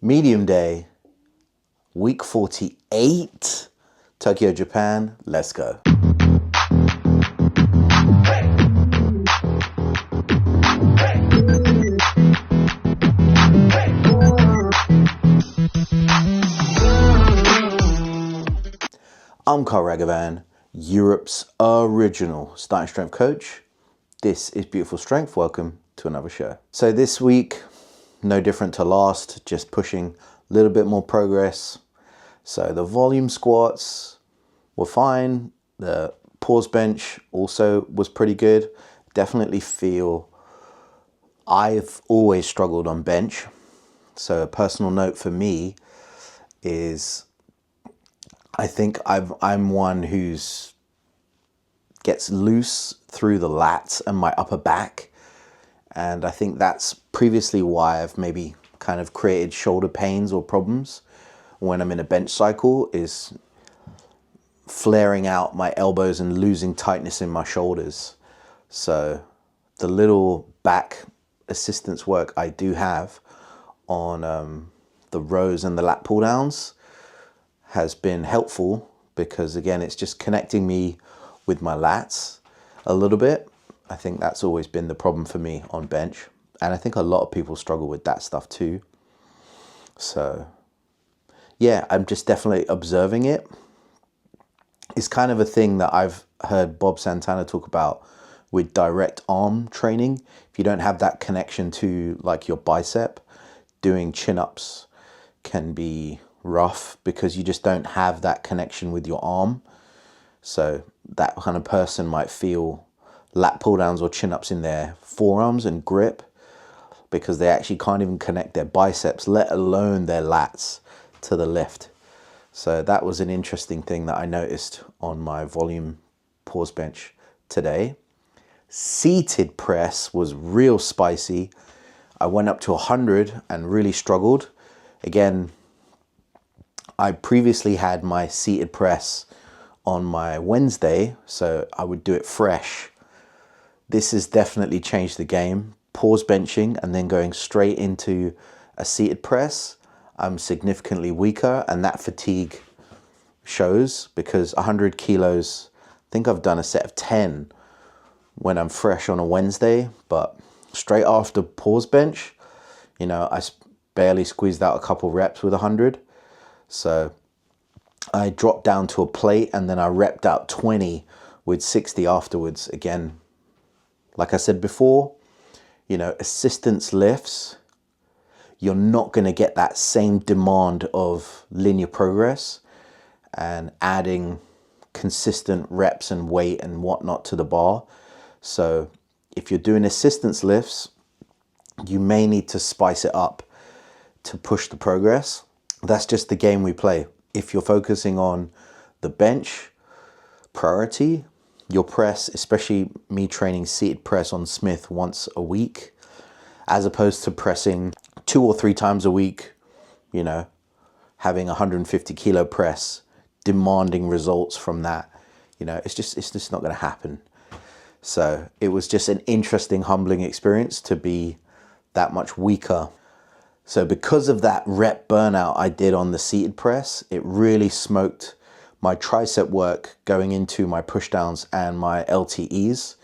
Medium day, week 48, Tokyo, Japan. Let's go. I'm Carl Ragavan, Europe's original starting strength coach. This is Beautiful Strength. Welcome to another show. So this week, no different to last, just pushing a little bit more progress. So the volume squats were fine. The pause bench also was pretty good. Definitely feel I've always struggled on bench. So a personal note for me is I think I'm one who's gets loose through the lats and my upper back. And I think that's previously why I've maybe kind of created shoulder pains or problems when I'm in a bench cycle, is flaring out my elbows and losing tightness in my shoulders. So the little back assistance work I do have on the rows and the lat pull downs has been helpful, because again, it's just connecting me with my lats a little bit. I think that's always been the problem for me on bench. And I think a lot of people struggle with that stuff too. So yeah, I'm just definitely observing it. It's kind of a thing that I've heard Bob Santana talk about with direct arm training. If you don't have that connection to like your bicep, doing chin-ups can be rough because you just don't have that connection with your arm. So that kind of person might feel lat pull downs or chin-ups in their forearms and grip because they actually can't even connect their biceps, let alone their lats, to the lift. So that was an interesting thing that I noticed on my volume pause bench today. Seated press was real spicy. I went up to 100 and really struggled. Again, I previously had my seated press on my Wednesday, so I would do it fresh. This has definitely changed the game. Pause benching and then going straight into a seated press, I'm significantly weaker, and that fatigue shows because 100 kilos, I think I've done a set of 10 when I'm fresh on a Wednesday, but straight after pause bench, you know, I barely squeezed out a couple reps with 100. So I dropped down to a plate and then I repped out 20 with 60 afterwards. Again, like I said before, you know, assistance lifts, you're not going to get that same demand of linear progress and adding consistent reps and weight and whatnot to the bar. So if you're doing assistance lifts, you may need to spice it up to push the progress. That's just the game we play. If you're focusing on the bench priority, your press, especially me training seated press on Smith once a week, as opposed to pressing 2 or 3 times a week, you know, having a 150 kilo press, demanding results from that, you know, it's just not going to happen. So it was just an interesting, humbling experience to be that much weaker. So because of that rep burnout I did on the seated press, it really smoked my tricep work going into my pushdowns and my LTEs.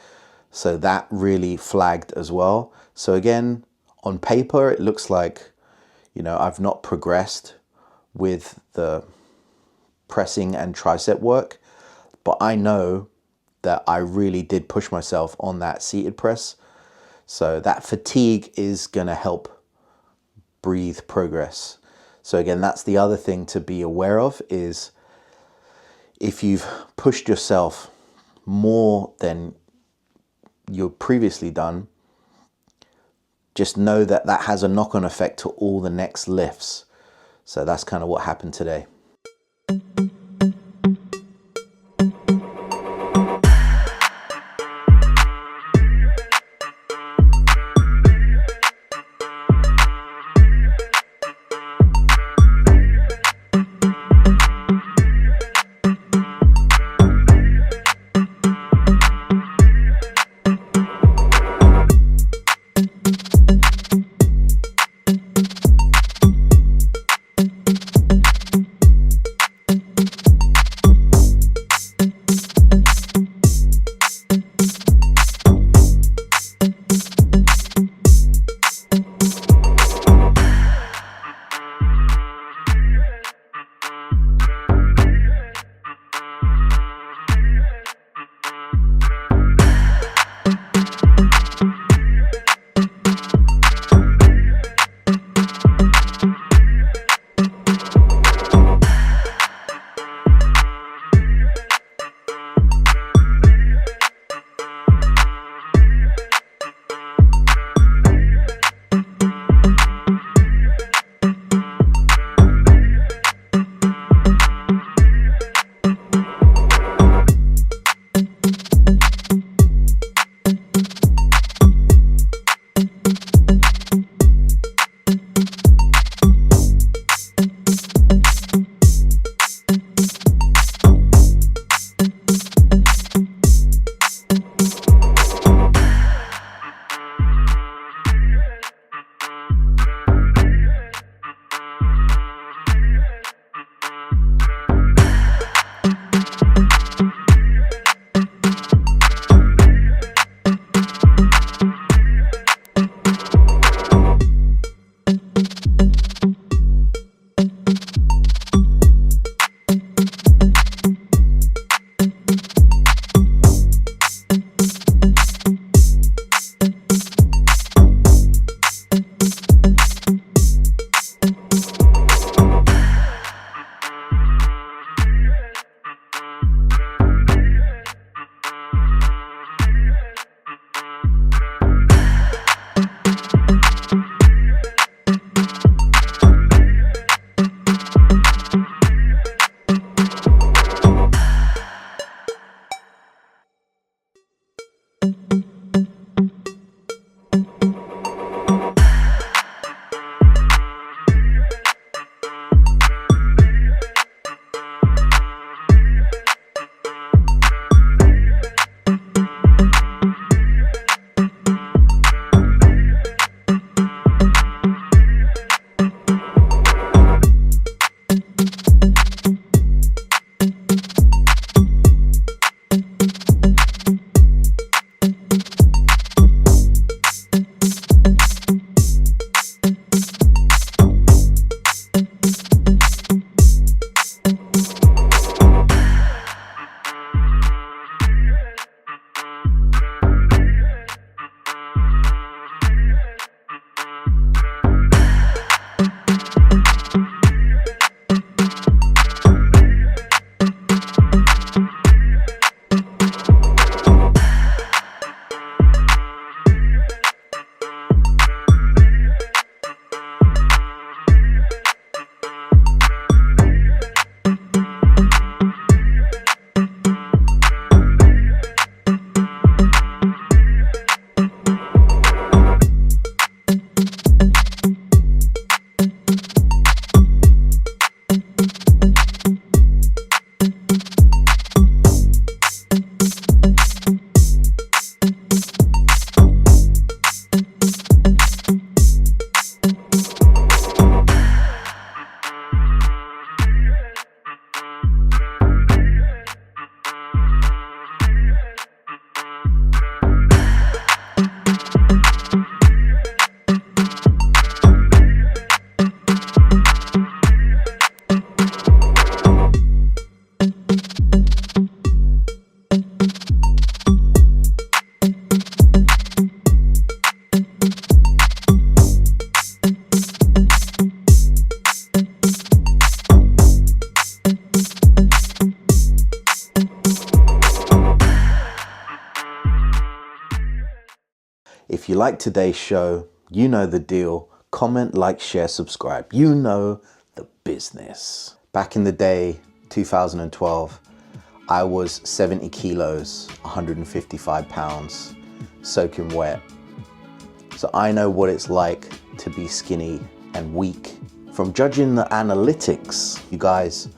So that really flagged as well. So again, on paper, it looks like, you know, I've not progressed with the pressing and tricep work, but I know that I really did push myself on that seated press. So that fatigue is going to help breathe progress. So again, that's the other thing to be aware of, is if you've pushed yourself more than you've previously done, just know that that has a knock-on effect to all the next lifts. So that's kind of what happened today. like today's show, you know the deal. Comment, like, share, subscribe. You know the business. Back in the day, 2012, I was 70 kilos, 155 pounds, soaking wet. So I know what it's like to be skinny and weak. From judging the analytics, you guys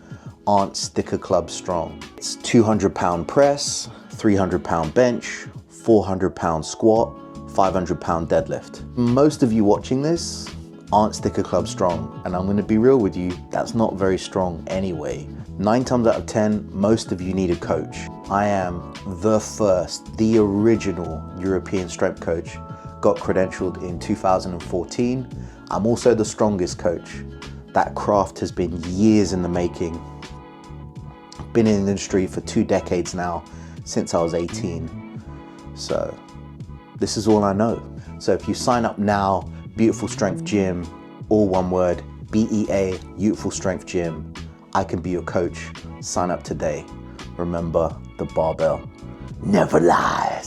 aren't Sticker Club strong. It's 200-pound press, 300-pound bench, 400-pound squat, 500-pound deadlift. Most of you watching this aren't Sticker Club strong, and I'm gonna be real with you, that's not very strong anyway. 9 times out of 10, most of you need a coach. I am the original European strength coach, got credentialed in 2014. I'm also the strongest coach. That craft has been years in the making. Been in the industry for 2 decades now, since I was 18. So this is all I know. So if you sign up now, Beautiful Strength Gym, all one word, BEA, Beautiful Strength Gym, I can be your coach. Sign up today. Remember, the barbell never lies.